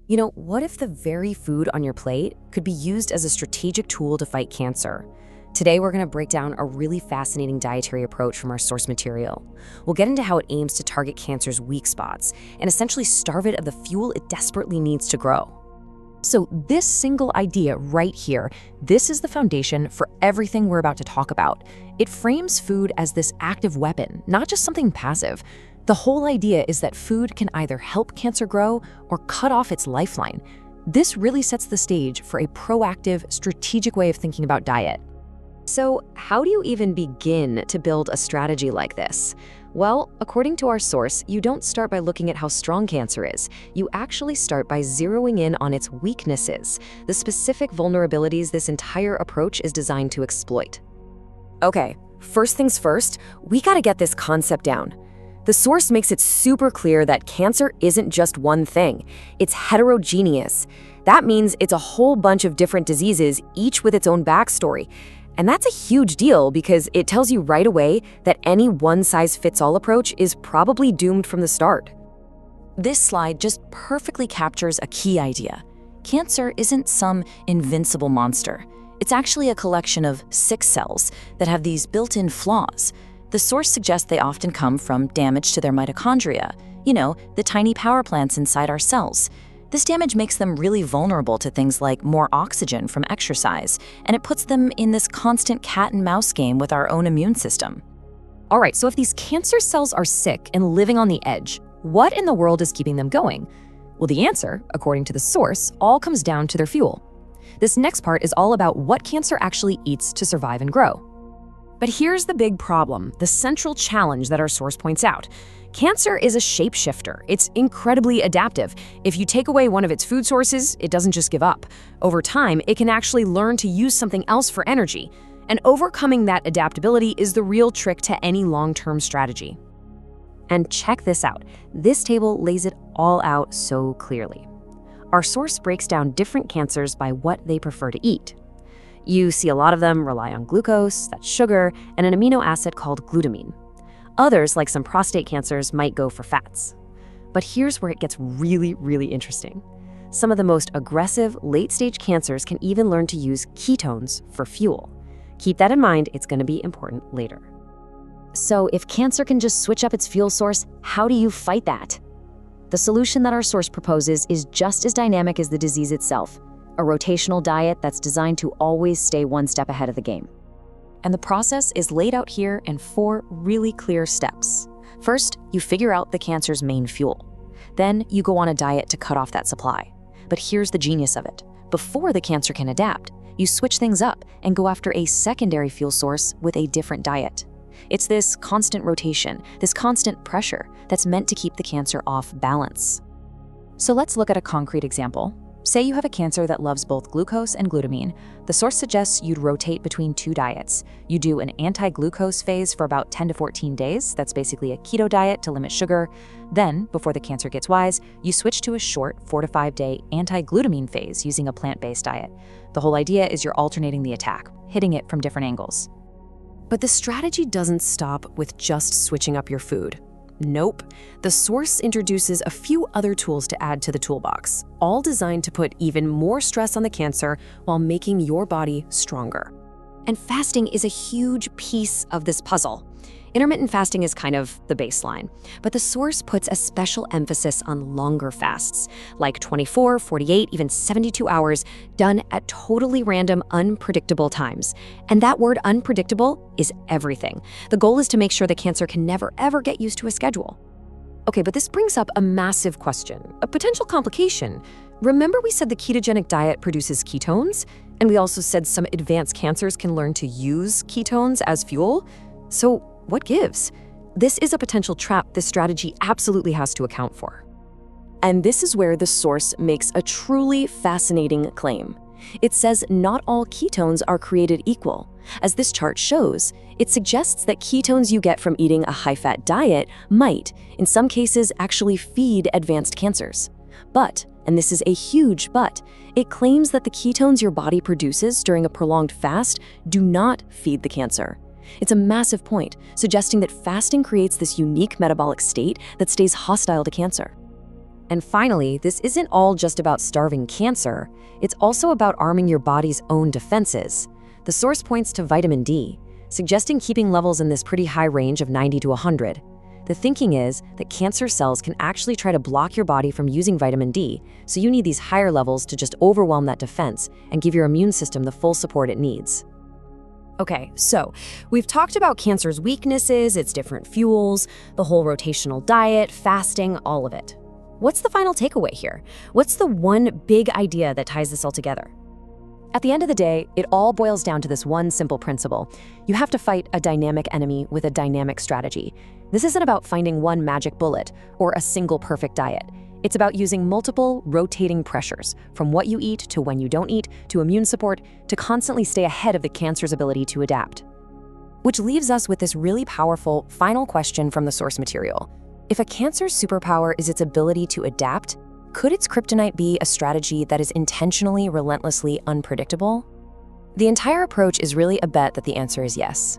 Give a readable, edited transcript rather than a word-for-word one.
What if the very food on your plate could be used as a strategic tool to fight cancer? Today, we're going to break down a really fascinating dietary approach from our source material. We'll get into how it aims to target cancer's weak spots and essentially starve it of the fuel it desperately needs to grow. So this single idea right here, this is the foundation for everything we're about to talk about. It frames food as this active weapon, not just something passive. The whole idea is that food can either help cancer grow or cut off its lifeline. This really sets the stage for a proactive, strategic way of thinking about diet. So how do you even begin to build a strategy like this? Well, according to our source, you don't start by looking at how strong cancer is. You actually start by zeroing in on its weaknesses, the specific vulnerabilities this entire approach is designed to exploit. Okay, first things first, we gotta get this concept down. The source makes it super clear that cancer isn't just one thing. It's heterogeneous. That means it's a whole bunch of different diseases, each with its own backstory. And that's a huge deal because it tells you right away that any one-size-fits-all approach is probably doomed from the start. This slide just perfectly captures a key idea. Cancer isn't some invincible monster. It's actually a collection of sick cells that have these built-in flaws. The source suggests they often come from damage to their mitochondria, the tiny power plants inside our cells. This damage makes them really vulnerable to things like more oxygen from exercise, and it puts them in this constant cat and mouse game with our own immune system. All right, so if these cancer cells are sick and living on the edge, what in the world is keeping them going? Well, the answer, according to the source, all comes down to their fuel. This next part is all about what cancer actually eats to survive and grow. But here's the big problem, the central challenge that our source points out. Cancer is a shapeshifter. It's incredibly adaptive. If you take away one of its food sources, it doesn't just give up. Over time, it can actually learn to use something else for energy. And overcoming that adaptability is the real trick to any long-term strategy. And check this out. This table lays it all out so clearly. Our source breaks down different cancers by what they prefer to eat. You see a lot of them rely on glucose, that's sugar, and an amino acid called glutamine. Others, like some prostate cancers, might go for fats. But here's where it gets really, really interesting. Some of the most aggressive late-stage cancers can even learn to use ketones for fuel. Keep that in mind, it's going to be important later. So if cancer can just switch up its fuel source, how do you fight that? The solution that our source proposes is just as dynamic as the disease itself, a rotational diet that's designed to always stay one step ahead of the game. And the process is laid out here in 4 really clear steps. First, you figure out the cancer's main fuel. Then you go on a diet to cut off that supply. But here's the genius of it. Before the cancer can adapt, you switch things up and go after a secondary fuel source with a different diet. It's this constant rotation, this constant pressure that's meant to keep the cancer off balance. So let's look at a concrete example. Say you have a cancer that loves both glucose and glutamine. The source suggests you'd rotate between 2 diets. You do an anti-glucose phase for about 10 to 14 days. That's basically a keto diet to limit sugar. Then, before the cancer gets wise, you switch to a short 4 to 5 day anti-glutamine phase using a plant-based diet. The whole idea is you're alternating the attack, hitting it from different angles. But the strategy doesn't stop with just switching up your food. Nope. The source introduces a few other tools to add to the toolbox, all designed to put even more stress on the cancer while making your body stronger. And fasting is a huge piece of this puzzle. Intermittent fasting is kind of the baseline, but the source puts a special emphasis on longer fasts, like 24, 48, even 72 hours, done at totally random, unpredictable times. And that word unpredictable is everything. The goal is to make sure the cancer can never, ever get used to a schedule. Okay, but this brings up a massive question, a potential complication. Remember we said the ketogenic diet produces ketones? And we also said some advanced cancers can learn to use ketones as fuel? So what gives? This is a potential trap this strategy absolutely has to account for. And this is where the source makes a truly fascinating claim. It says not all ketones are created equal. As this chart shows, it suggests that ketones you get from eating a high-fat diet might, in some cases, actually feed advanced cancers. But, and this is a huge but, it claims that the ketones your body produces during a prolonged fast do not feed the cancer. It's a massive point, suggesting that fasting creates this unique metabolic state that stays hostile to cancer. And finally, this isn't all just about starving cancer. It's also about arming your body's own defenses. The source points to vitamin D, suggesting keeping levels in this pretty high range of 90 to 100. The thinking is that cancer cells can actually try to block your body from using vitamin D, so you need these higher levels to just overwhelm that defense and give your immune system the full support it needs. Okay, so we've talked about cancer's weaknesses, its different fuels, the whole rotational diet, fasting, all of it. What's the final takeaway here? What's the one big idea that ties this all together? At the end of the day, it all boils down to this one simple principle. You have to fight a dynamic enemy with a dynamic strategy. This isn't about finding one magic bullet or a single perfect diet. It's about using multiple rotating pressures, from what you eat to when you don't eat, to immune support, to constantly stay ahead of the cancer's ability to adapt. Which leaves us with this really powerful final question from the source material. If a cancer's superpower is its ability to adapt, could its kryptonite be a strategy that is intentionally, relentlessly unpredictable? The entire approach is really a bet that the answer is yes.